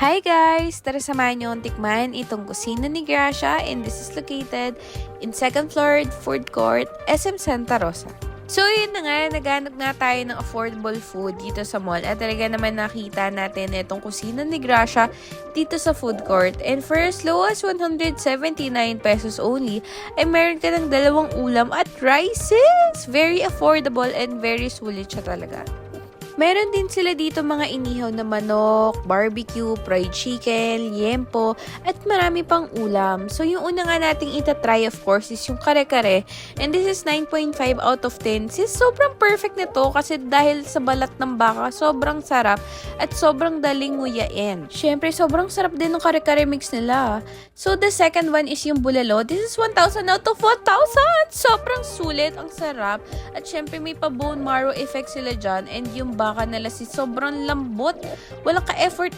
Hi guys! Tara samahan niyo akong tikman itong kusina ni Gracia, and this is located in second floor food court, SM Santa Rosa. So yun na nga, naghanap nga tayo ng affordable food dito sa mall at talaga naman nakita natin itong kusina ni Gracia dito sa food court. And for as low as 179 pesos only, ay meron ka ng dalawang ulam at rices! Very affordable and very sulit siya talaga. Meron din sila dito mga inihaw na manok, barbecue, fried chicken, liempo, at marami pang ulam. So yung una nga nating itatry of course is yung kare-kare. And this is 9.5 out of 10. Sis, sobrang perfect nito kasi dahil sa balat ng baka, sobrang sarap at sobrang daling nguyain. Syempre, sobrang sarap din ng kare-kare mix nila. So the second one is yung bulalo. This is 1,000 out of 1,000! Sobrang sulit, ang sarap. At syempre may pa bone marrow effect sila dyan. And yung baka nila si sobrang lambot. Walang ka-effort